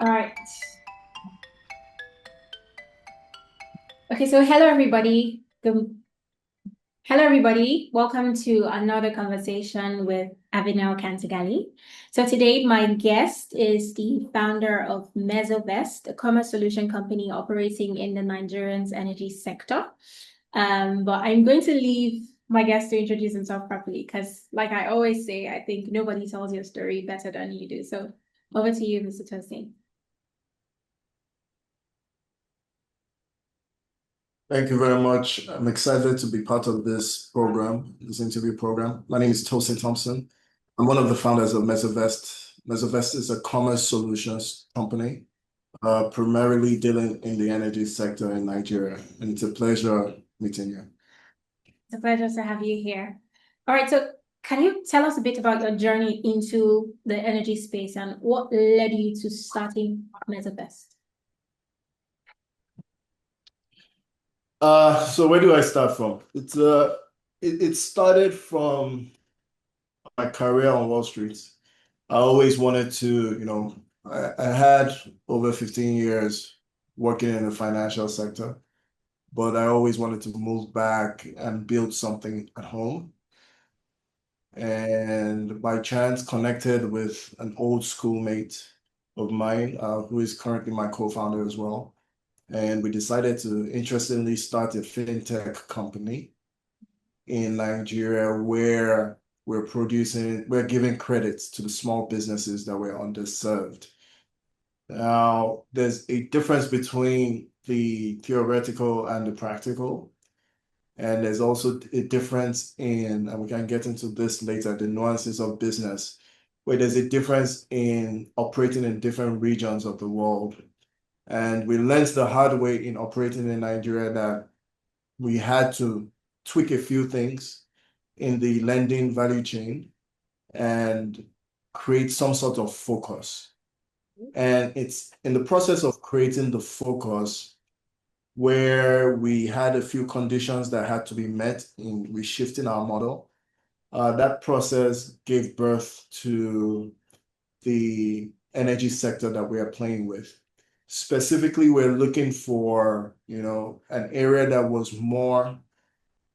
All right. Okay, so hello everybody. Welcome to another conversation with Avinel Kantagali. So today my guest is the founder of Mesovest, a commerce solution company operating in the Nigerian's energy sector. But I'm going to leave my guest to introduce himself properly because, like I always say, I think nobody tells your story better than you do. So over to you, Mr. Tosin. Thank you very much. I'm excited to be part of this program, this interview program. My name is Tosin Thompson. I'm one of the founders of Mesovest. Mesovest is a commerce solutions company, primarily dealing in the energy sector in Nigeria. And it's a pleasure meeting you. It's a pleasure to have you here. All right, so can you tell us a bit about your journey into the energy space and what led you to starting Mesovest? So where do I start from? It started from my career on Wall Street. I always wanted to, I had over 15 years working in the financial sector, but I always wanted to move back and build something at home. And by chance, connected with an old schoolmate of mine, who is currently my co-founder as well. And we decided to interestingly start a fintech company in Nigeria where we're giving credits to the small businesses that were underserved. Now, there's a difference between the theoretical and the practical. And there's also a difference in, and we can get into this later, the nuances of business, where there's a difference in operating in different regions of the world. And we learned the hard way in operating in Nigeria that we had to tweak a few things in the lending value chain and create some sort of focus. And it's in the process of creating the focus where we had a few conditions that had to be met in reshifting our model. That process gave birth to the energy sector that we are playing with. Specifically, we're looking for, an area that was more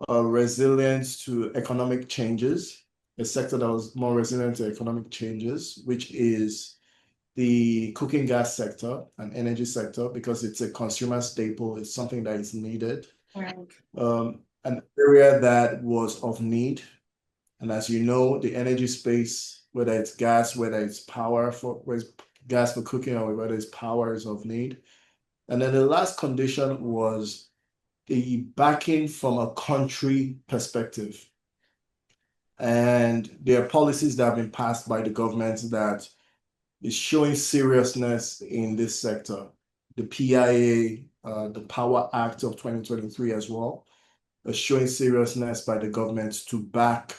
resilient to economic changes, a sector that was more resilient to economic changes, which is the cooking gas sector and energy sector, because it's a consumer staple, it's something that is needed. Right. An area that was of need. And as you know, the energy space, whether it's gas, whether it's whether it's gas for cooking or whether it's power is of need. And then the last condition was the backing from a country perspective. And there are policies that have been passed by the government that is showing seriousness in this sector. The PIA, the Power Act of 2023 as well, is showing seriousness by the government to back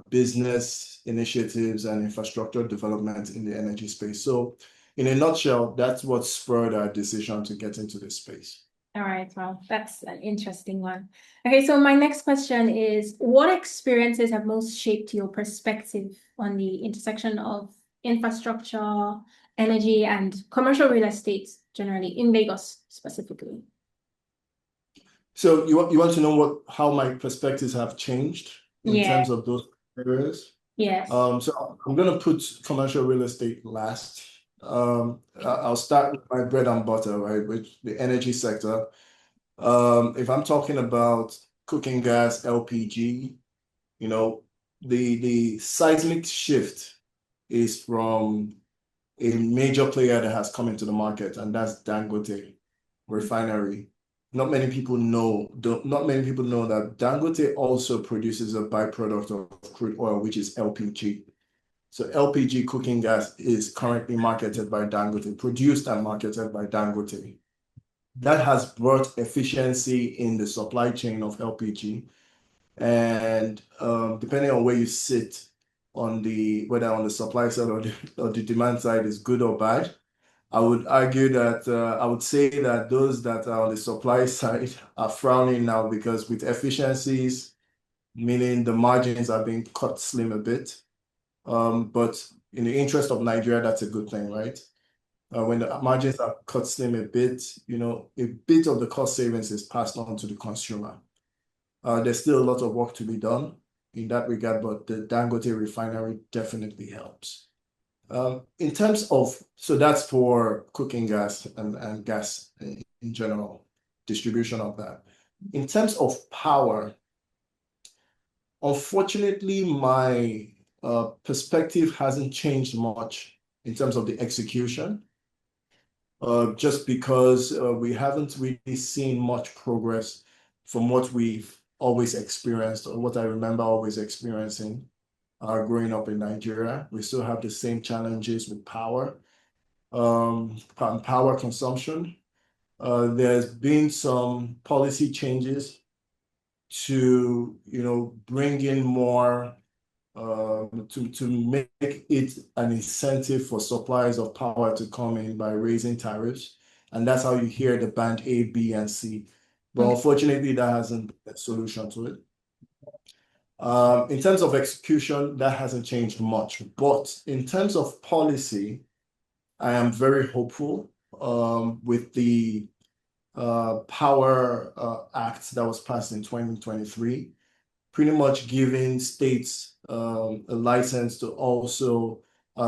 business initiatives and infrastructure development in the energy space. So in a nutshell, that's what spurred our decision to get into this space. All right, well, that's an interesting one. Okay, so my next question is, what experiences have most shaped your perspective on the intersection of infrastructure, energy, and commercial real estate generally in Lagos specifically? So you want to know how my perspectives have changed in Yeah, terms of those areas? yes. So I'm going to put commercial real estate last. I'll start with my bread and butter, right, which the energy sector. If I'm talking about cooking gas, LPG, you know, the seismic shift is from a major player that has come into the market, and that's Dangote Refinery. Not many people know that Dangote also produces a byproduct of crude oil, which is LPG. So LPG cooking gas is currently marketed by Dangote, produced and marketed by Dangote. That has brought efficiency in the supply chain of LPG. And depending on where you sit whether on the supply side or the demand side is good or bad, I would argue that I would say that those that are on the supply side are frowning now because with efficiencies, meaning the margins are being cut slim a bit. But in the interest of Nigeria, that's a good thing, right? When the margins are cut slim a bit, a bit of the cost savings is passed on to the consumer. There's still a lot of work to be done in that regard, but the Dangote refinery definitely helps. In terms of, so that's for cooking gas and gas in general, distribution of that. In terms of power, unfortunately, my perspective hasn't changed much in terms of the execution, just because we haven't really seen much progress from what we've always experienced or what I remember always experiencing growing up in Nigeria. We still have the same challenges with power, power consumption. There's been some policy changes to, bring in more, to make it an incentive for suppliers of power to come in by raising tariffs. And that's how you hear the band A, B, and C. But unfortunately, that hasn't been a solution to it. In terms of execution, that hasn't changed much. But in terms of policy, I am very hopeful with the Power Act that was passed in 2023, pretty much giving states a license to also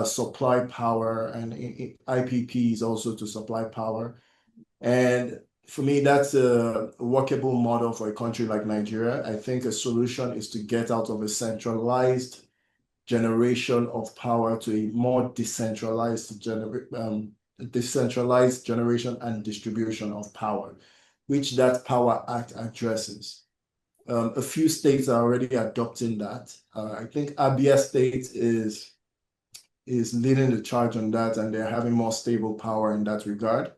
supply power, and IPPs also to supply power. And for me, that's a workable model for a country like Nigeria. I think a solution is to get out of a centralized generation of power to a more decentralized generation and distribution of power, which that Power Act addresses. A few states are already adopting that. I think Abia State is leading the charge on that, and they're having more stable power in that regard.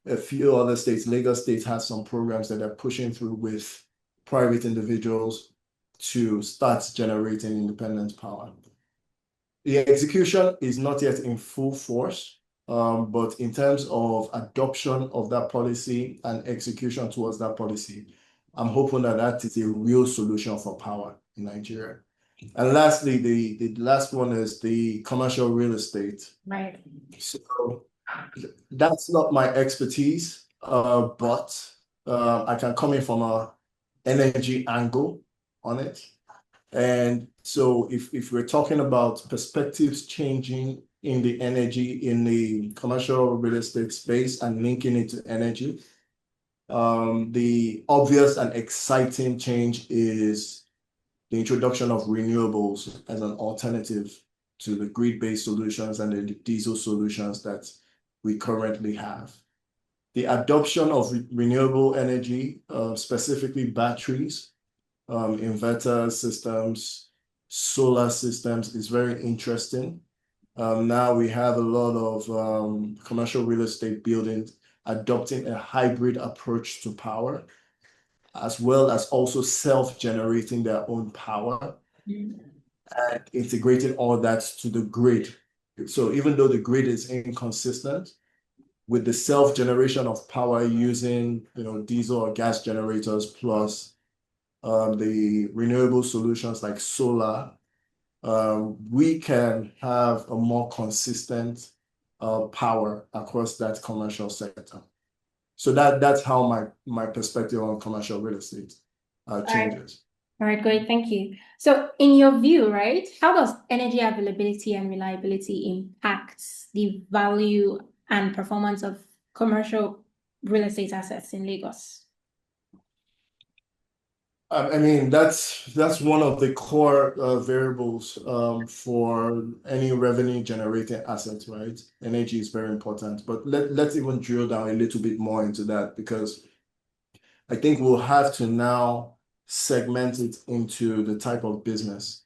A few other states, Lagos State has some programs that they're pushing through with private individuals to start generating independent power. The execution is not yet in full force, but in terms of adoption of that policy and execution towards that policy, I'm hoping that that is a real solution for power in Nigeria. And lastly, the last one is the commercial real estate. Right. So that's not my expertise, but I can come in from a energy angle on it. And so if we're talking about perspectives changing in the energy, in the commercial real estate space and linking it to energy, the obvious and exciting change is the introduction of renewables as an alternative to the grid-based solutions and the diesel solutions that we currently have. The adoption of renewable energy, specifically batteries, inverter systems, solar systems, is very interesting. Now we have a lot of commercial real estate buildings adopting a hybrid approach to power, as well as also self-generating their own power and integrating all that to the grid. So even though the grid is inconsistent, with the self-generation of power using diesel or gas generators plus the renewable solutions like solar, we can have a more consistent power across that commercial sector. So that's how my perspective on commercial real estate changes. All right, great, thank you. So in your view, right, how does energy availability and reliability impact the value and performance of commercial real estate assets in Lagos? I mean, that's one of the core variables for any revenue generating assets, right? Energy is very important, but let's even drill down a little bit more into that, because I think we'll have to now segment it into the type of business,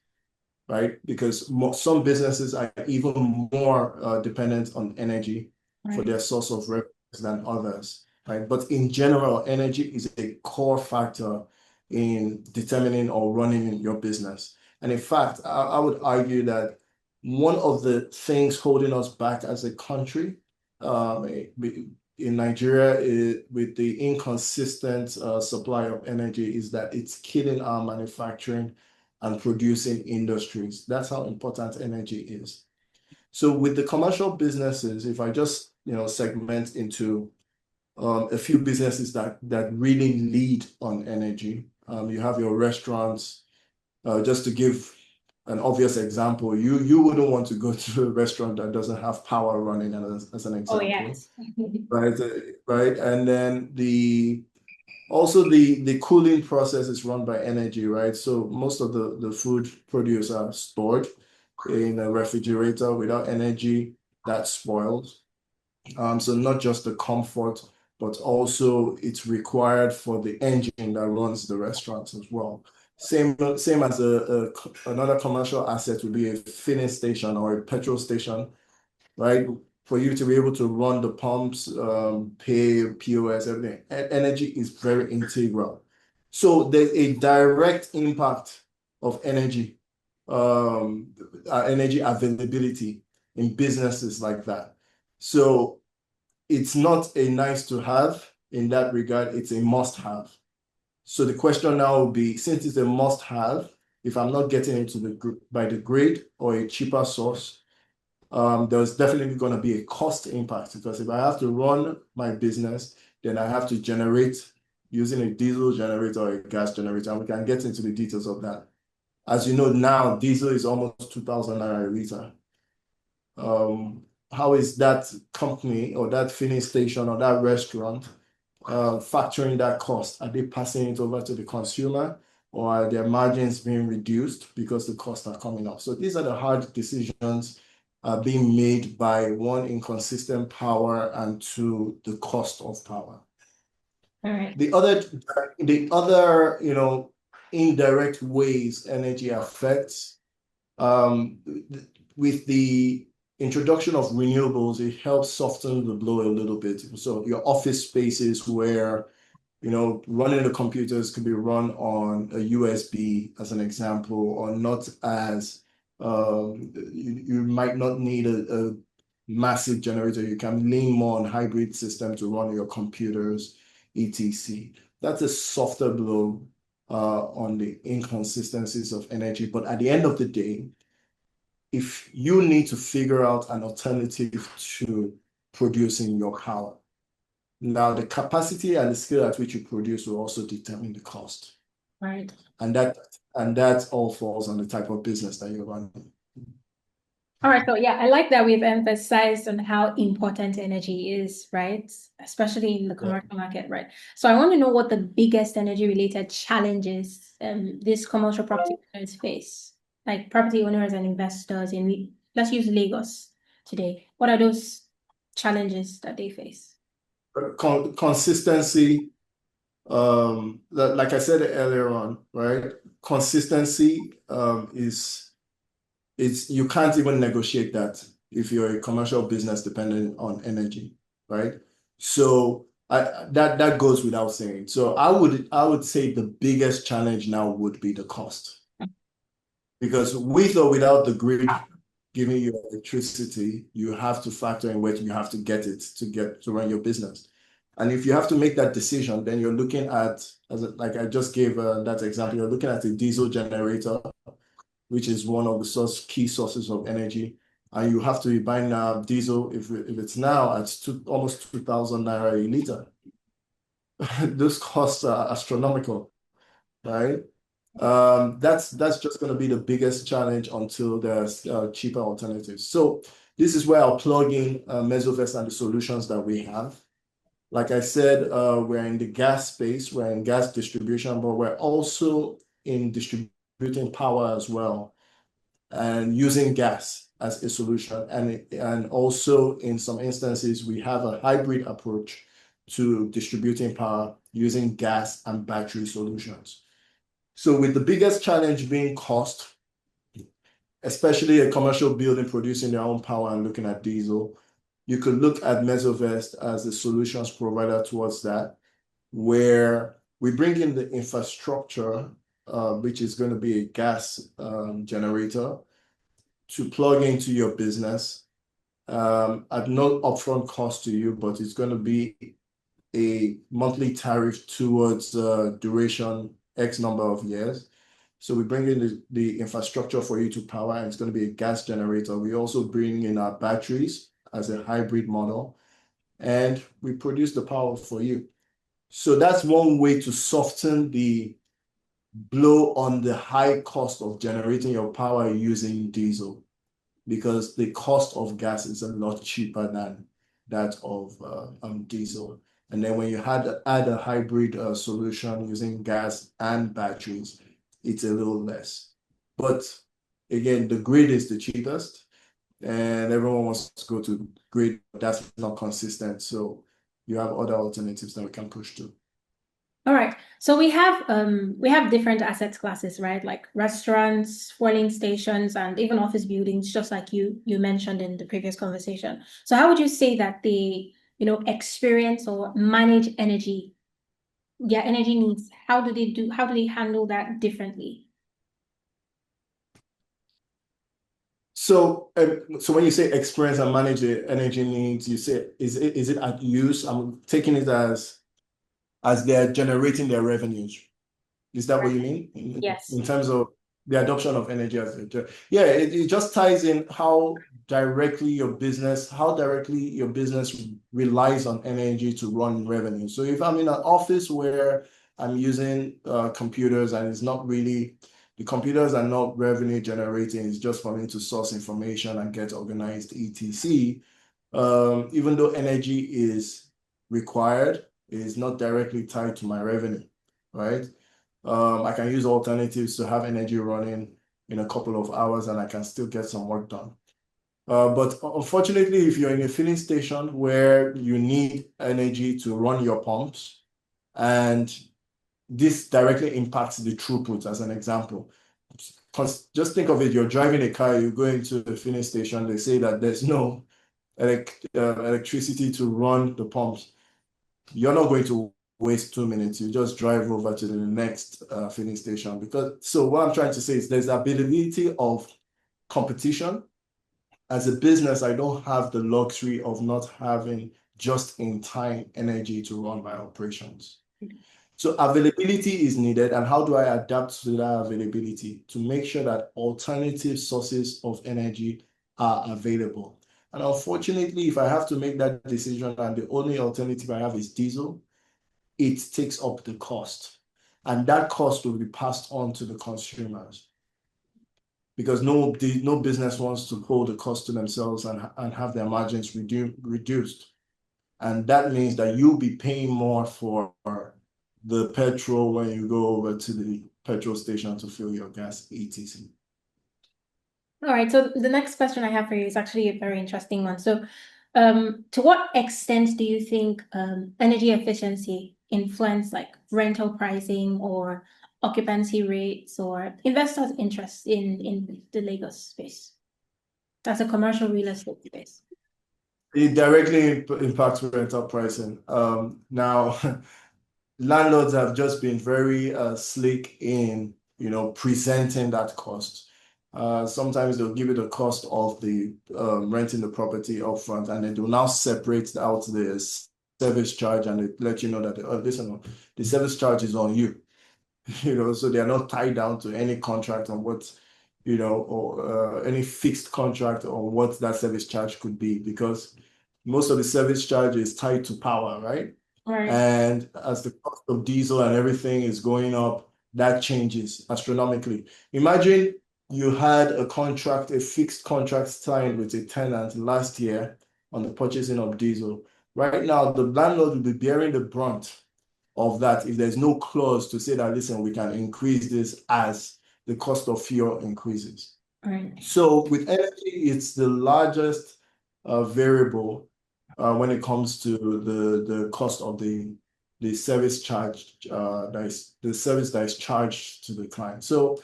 right? Because some businesses are even more dependent on energy for their source of revenue than others, right? But in general, energy is a core factor in determining or running your business. And in fact, I would argue that one of the things holding us back as a country in Nigeria with the inconsistent supply of energy is that it's killing our manufacturing and producing industries. That's how important energy is. So with the commercial businesses, if I just, segment into a few businesses that really lead on energy, you have your restaurants. Just to give an obvious example, you wouldn't want to go to a restaurant that doesn't have power running as an Oh, example, yes. right? Right, and then also the cooling process is run by energy, right? So most of the food produce are stored in a refrigerator. Without energy, that spoils. So not just the comfort, but also it's required for the engine that runs the restaurants as well. Same as another commercial asset would be a filling station or a petrol station, right? For you to be able to run the pumps, pay, POS, everything, energy is very integral. So there's a direct impact of energy availability in businesses like that. So it's not a nice to have in that regard, it's a must have. So the question now will be, since it's a must have, if I'm not getting into by the grade or a cheaper source, there's definitely going to be a cost impact, because if I have to run my business, then I have to generate using a diesel generator or a gas generator, and we can get into the details of that. As you know, now diesel is almost 2,000 naira a liter. How is that company or that filling station or that restaurant factoring that cost? Are they passing it over to the consumer, or are their margins being reduced because the costs are coming up? So these are the hard decisions being made by, one, inconsistent power, and two, the cost of power. All right. The other, indirect ways energy affects, with the introduction of renewables, it helps soften the blow a little bit. So your office spaces where, running the computers could be run on a USB, as an example, or not as, you might not need a massive generator. You can lean more on hybrid system to run your computers, etc. That's a softer blow on the inconsistencies of energy. But at the end of the day, if you need to figure out an alternative to producing your power, now the capacity and the scale at which you produce will also determine the cost. Right. And that all falls on the type of business that you're running. All right. So yeah, I like that we've emphasized on how important energy is, right? Especially in the commercial market, right? So I want to know what the biggest energy related challenges these commercial property owners face, like property owners and investors in, let's use Lagos today. What are those challenges that they face? Consistency, like I said earlier on, right? Consistency is you can't even negotiate that if you're a commercial business dependent on energy, right? So that goes without saying. So I would say the biggest challenge now would be the cost, because with or without the grid giving you electricity, you have to factor in where you have to get it to run your business. And if you have to make that decision, then you're looking at, like I just gave that example, you're looking at a diesel generator, which is one of the key sources of energy. And you have to be buying diesel if it's now at almost 2,000 naira a liter. Those costs are astronomical, right? That's just going to be the biggest challenge until there's cheaper alternatives. So this is where I'll plug in Mesovest and the solutions that we have. Like I said, we're in the gas space, we're in gas distribution, but we're also in distributing power as well, and using gas as a solution. And also in some instances, we have a hybrid approach to distributing power using gas and battery solutions. So with the biggest challenge being cost, especially a commercial building producing their own power and looking at diesel, you could look at Mesovest as a solutions provider towards that, where we bring in the infrastructure, which is going to be a gas generator, to plug into your business at no upfront cost to you, but it's going to be a monthly tariff towards duration X number of years. So we bring in the infrastructure for you to power, and it's going to be a gas generator. We also bring in our batteries as a hybrid model, and we produce the power for you. So that's one way to soften the blow on the high cost of generating your power using diesel, because the cost of gas is a lot cheaper than that of diesel. And then when you add a hybrid solution using gas and batteries, it's a little less. But again, the grid is the cheapest, and everyone wants to go to grid. That's not consistent. So you have other alternatives that we can push to. All right. So we have different asset classes, right? Like restaurants, fueling stations, and even office buildings, just like you mentioned in the previous conversation. So how would you say that they, experience or manage energy, their energy needs? How do they handle that differently? So, so when you say experience and manage the energy needs, you say, is it at use? I'm taking it as they're generating their revenues. Is that what you mean? Yes. In terms of the adoption of energy as yeah, it just ties in how directly your business relies on energy to run revenue. So if I'm in an office where I'm using computers and it's not really, the computers are not revenue generating, it's just for me to source information and get organized, etc. Even though energy is required, it is not directly tied to my revenue, right? I can use alternatives to have energy running in a couple of hours and I can still get some work done. But unfortunately, if you're in a filling station where you need energy to run your pumps, and this directly impacts the throughput, as an example. Just think of it, you're driving a car, you go into a filling station, they say that there's no electricity to run the pumps. You're not going to waste 2 minutes. You just drive over to the next filling station. So what I'm trying to say is there's availability of competition. As a business, I don't have the luxury of not having just-in-time energy to run my operations. So availability is needed. And how do I adapt to that availability? To make sure that alternative sources of energy are available. And unfortunately, if I have to make that decision and the only alternative I have is diesel, it takes up the cost. And that cost will be passed on to the consumers, because no business wants to hold the cost to themselves and have their margins reduced. And that means that you'll be paying more for the petrol when you go over to the petrol station to fill your gas, etc. All right. So the next question I have for you is actually a very interesting one. So, to what extent do you think energy efficiency influence like rental pricing or occupancy rates or investors' interest in the Lagos space as a commercial real estate space? It directly impacts rental pricing. Now, landlords have just been very slick in, presenting that cost. Sometimes they'll give you the cost of the renting the property upfront, and then they'll now separate out the service charge, and they let you know that listen, the service charge is on you. So they are not tied down to any contract on what, or any fixed contract on what that service charge could be, because most of the service charge is tied to power, right? Right. And as the cost of diesel and everything is going up, that changes astronomically. Imagine you had a fixed contract signed with a tenant last year on the purchasing of diesel. Right now, the landlord will be bearing the brunt of that if there's no clause to say that, listen, we can increase this as the cost of fuel increases. Right. So with energy, it's the largest variable when it comes to the cost of the service charge, that is the service that is charged to the client. So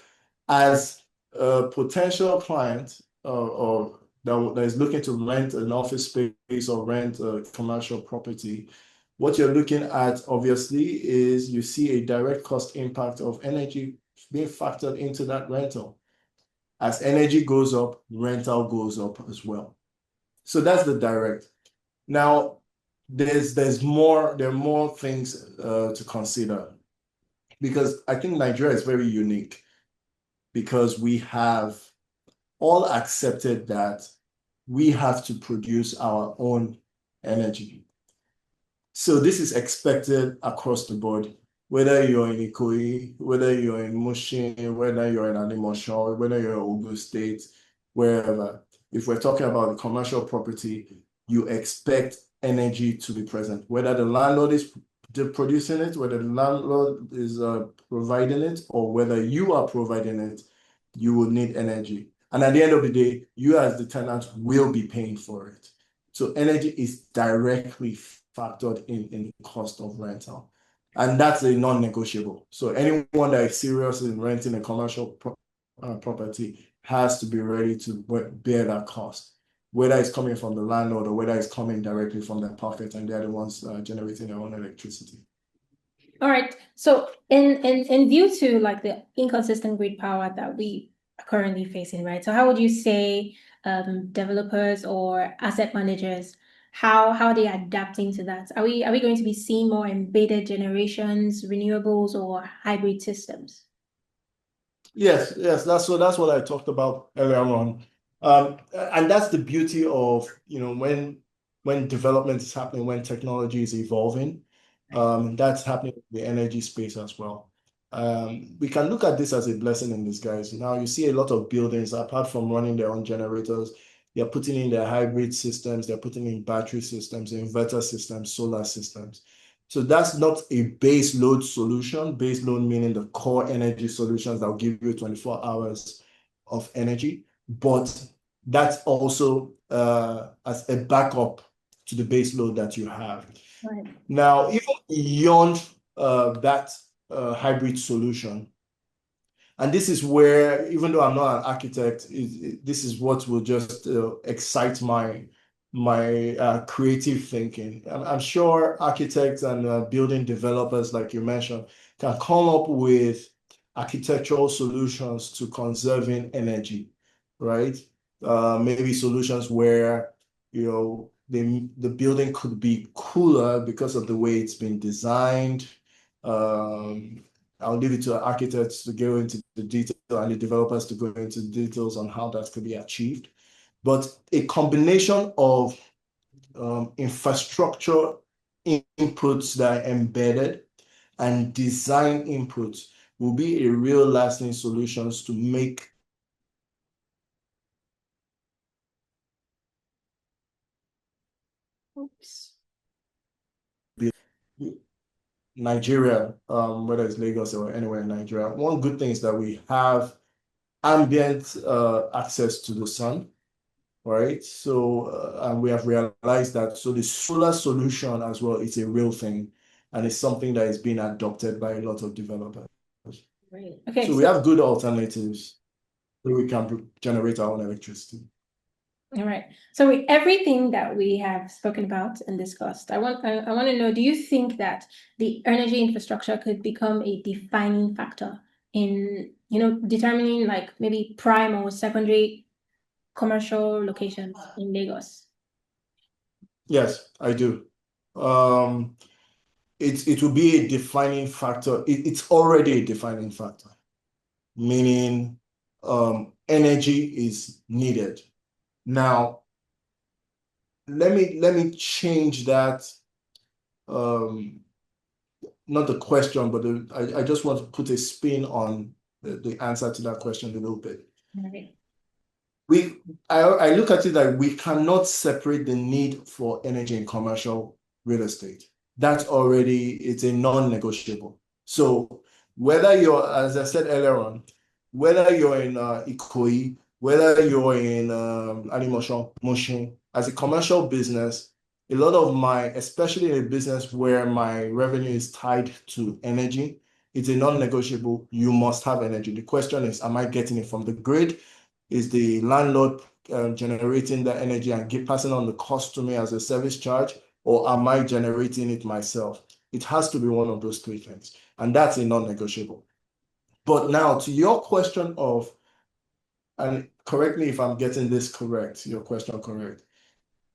as a potential client or that is looking to rent an office space or rent a commercial property, what you're looking at obviously is you see a direct cost impact of energy being factored into that rental. As energy goes up, rental goes up as well. So that's the direct. Now, there are more things to consider, because I think Nigeria is very unique. because we have all accepted that we have to produce our own energy. So this is expected across the board, whether you're in Ikoyi, whether you're in Mushin, whether you're in Animosho, whether you're in Ogun State, wherever. If we're talking about the commercial property, you expect energy to be present, whether the landlord is producing it, whether the landlord is providing it, or whether you are providing it, you will need energy. And at the end of the day, you as the tenant will be paying for it. So energy is directly factored in the cost of rental. And that's a non-negotiable. So anyone that is serious in renting a commercial property has to be ready to bear that cost, whether it's coming from the landlord or whether it's coming directly from their pocket and they're the ones generating their own electricity. All right. So in view to like the inconsistent grid power that we are currently facing, right? So how would you say developers or asset managers, how are they adapting to that? Are we going to be seeing more embedded generations, renewables, or hybrid systems? Yes, that's what I talked about earlier on. And that's the beauty of, when development is happening, when technology is evolving, that's happening in the energy space as well. We can look at this as a blessing in disguise. Now you see a lot of buildings, apart from running their own generators, they're putting in their hybrid systems, they're putting in battery systems, inverter systems, solar systems. So that's not a base load solution. Base load meaning the core energy solutions that will give you 24 hours of energy, but that's also as a backup to the base load that you have. Right. Now, even beyond that hybrid solution, and this is where, even though I'm not an architect, this is what will just excite my creative thinking. I'm sure architects and building developers, like you mentioned, can come up with architectural solutions to conserving energy, right? Maybe solutions where, the building could be cooler because of the way it's been designed. I'll leave it to architects to go into the detail and the developers to go into the details on how that could be achieved. But a combination of infrastructure inputs that are embedded and design inputs will be a real lasting solutions to make Nigeria, whether it's Lagos or anywhere in Nigeria. One good thing is that we have ambient access to the sun, right? So, and we have realized that. So the solar solution as well is a real thing, and it's something that is being adopted by a lot of developers. Right. Okay. So we have good alternatives where we can generate our own electricity. All right. So with everything that we have spoken about and discussed, I want to know, do you think that the energy infrastructure could become a defining factor in, determining like maybe prime or secondary commercial locations in Lagos? Yes, I do. It will be a defining factor. It's already a defining factor, meaning energy is needed. Now, let me change that. Not the question, but I just want to put a spin on the answer to that question a little bit. Right. I look at it like we cannot separate the need for energy in commercial real estate. That's already, it's a non-negotiable. So whether you're, as I said earlier on, whether you're in Ikoyi, whether you're in Animosho, Mushin, as a commercial business, a lot of especially in a business where my revenue is tied to energy, it's a non-negotiable. You must have energy. The question is, am I getting it from the grid? Is the landlord generating the energy and passing on the cost to me as a service charge, or am I generating it myself? It has to be one of those three things, and that's a non-negotiable. But now to your question of, and correct me if I'm getting this correct, your question correct,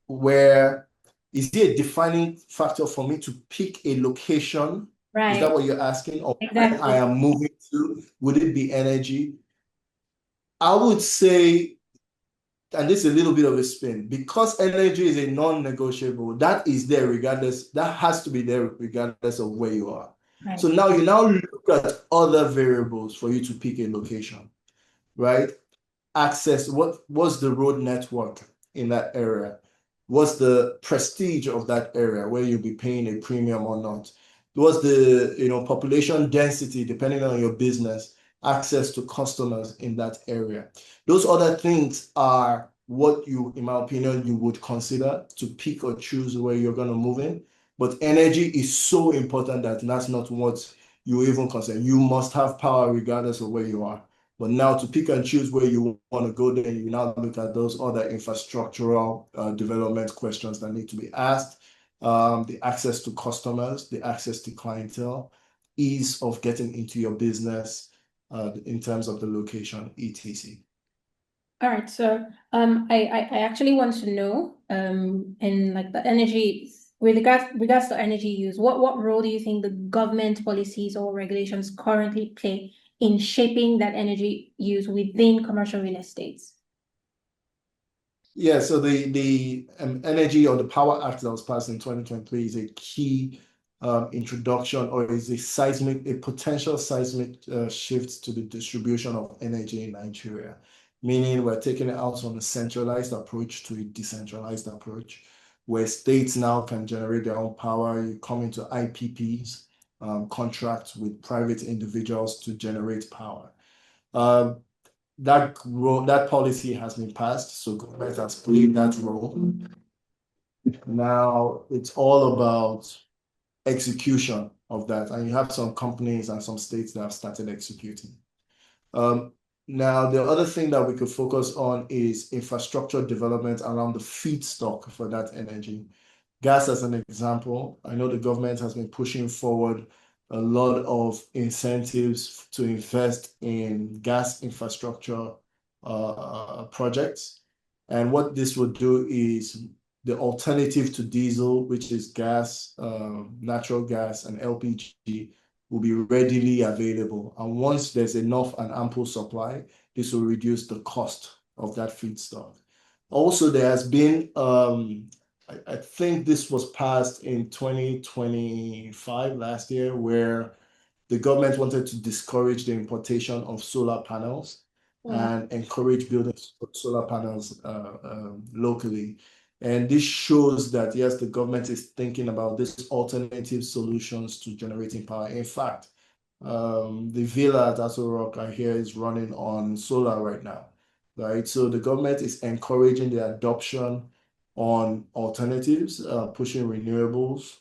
where is it a defining factor for me to pick a location? Right. Is that what you're asking? Or exactly. when I am moving to, would it be energy? I would say, and this is a little bit of a spin, because energy is a non-negotiable, that is there regardless, that has to be there regardless of where you are. Right. So now you now look at other variables for you to pick a location, right? Access, what's the road network in that area? What's the prestige of that area where you'll be paying a premium or not? What's the population density depending on your business, access to customers in that area? Those other things are what you, in my opinion, you would consider to pick or choose where you're going to move in. But energy is so important that that's not what you even consider. You must have power regardless of where you are. But now to pick and choose where you want to go, then you now look at those other infrastructural development questions that need to be asked, the access to customers, the access to clientele, ease of getting into your business in terms of the location, etc. All right, so I actually want to know in like the energy with regards to energy use, what role do you think the government policies or regulations currently play in shaping that energy use within commercial real estates? Yeah, so the Energy or the Power Act that was passed in 2023 is a key introduction, or is a potential seismic shift to the distribution of energy in Nigeria, meaning we're taking it out from a centralized approach to a decentralized approach, where states now can generate their own power. You come into IPPs, contracts with private individuals to generate power. That policy has been passed, so government has played that role. Now it's all about execution of that, and you have some companies and some states that have started executing. Now, the other thing that we could focus on is infrastructure development around the feedstock for that energy. Gas, as an example, I know the government has been pushing forward a lot of incentives to invest in gas infrastructure projects. And what this would do is the alternative to diesel, which is gas, natural gas, and LPG, will be readily available. And once there's enough and ample supply, this will reduce the cost of that feedstock. Also, there has been, I think this was passed in 2025, last year, where the government wanted to discourage the importation of solar panels and encourage building solar panels locally. And this shows that, yes, the government is thinking about these alternative solutions to generating power. In fact, the villa at Aso Rock I hear is running on solar right now, right? So the government is encouraging the adoption on alternatives, pushing renewables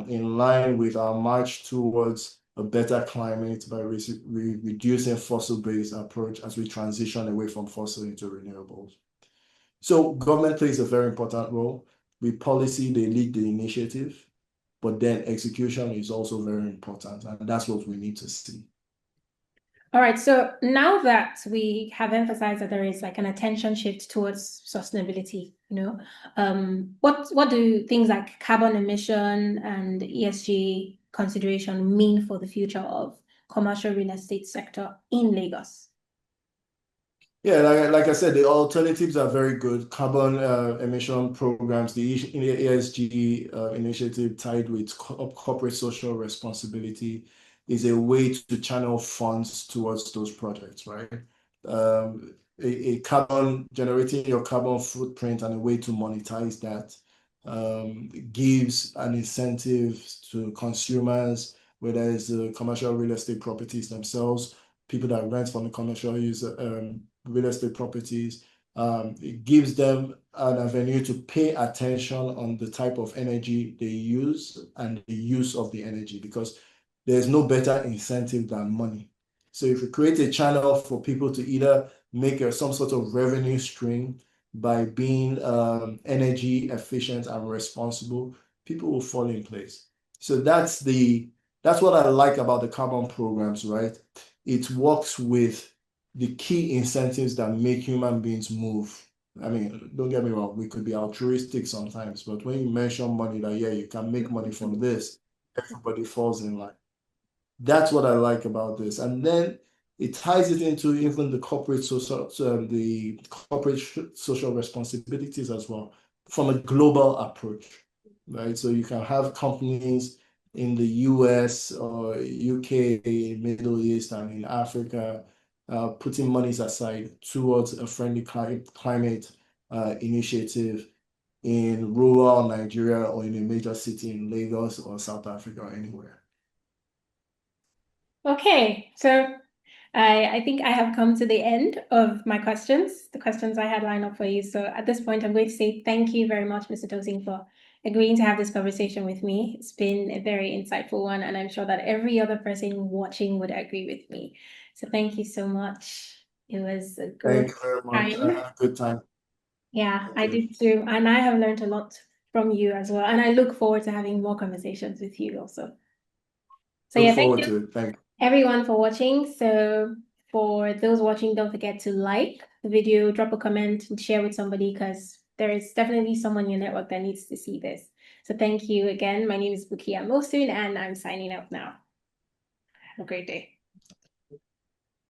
in line with our march towards a better climate by reducing fossil-based approach as we transition away from fossil into renewables. So government plays a very important role. With policy, they lead the initiative, but then execution is also very important, and that's what we need to see. All right, so now that we have emphasized that there is like an attention shift towards sustainability, what do things like carbon emission and ESG consideration mean for the future of commercial real estate sector in Lagos? Yeah, like I said, the alternatives are very good. Carbon emission programs, the ESG initiative tied with corporate social responsibility is a way to channel funds towards those projects, right? A carbon, generating your carbon footprint and a way to monetize that gives an incentive to consumers, whether it's the commercial real estate properties themselves, people that rent from the commercial real estate properties. It gives them an avenue to pay attention on the type of energy they use and the use of the energy, because there's no better incentive than money. So if you create a channel for people to either make some sort of revenue stream by being energy efficient and responsible, people will fall in place. So that's what I like about the carbon programs, right? It works with the key incentives that make human beings move. I mean, don't get me wrong, we could be altruistic sometimes, but when you mention money, that, yeah, you can make money from this, everybody falls in line. That's what I like about this. And then it ties it into even the corporate social responsibilities as well from a global approach, right? So you can have companies in the US or UK, Middle East, and in Africa, putting monies aside towards a friendly climate initiative in rural Nigeria or in a major city in Lagos or South Africa or anywhere. Okay, so I think I have come to the end of my questions, the questions I had lined up for you. So at this point, I'm going to say thank you very much, Mr. Tosin, for agreeing to have this conversation with me. It's been a very insightful one, and I'm sure that every other person watching would agree with me. So thank you so much. It was a Thank good you very much. I time. had a good time. Yeah, I Okay. did too. And I have learned a lot from you as well. And I look forward to having more conversations with you also. So Look yeah, thank forward you to it. Thank you. everyone for watching. So for those watching, don't forget to like the video, drop a comment, and share with somebody because there is definitely someone in your network that needs to see this. So thank you again. My name is Bukia Mosun, and I'm signing out now. Have a great day.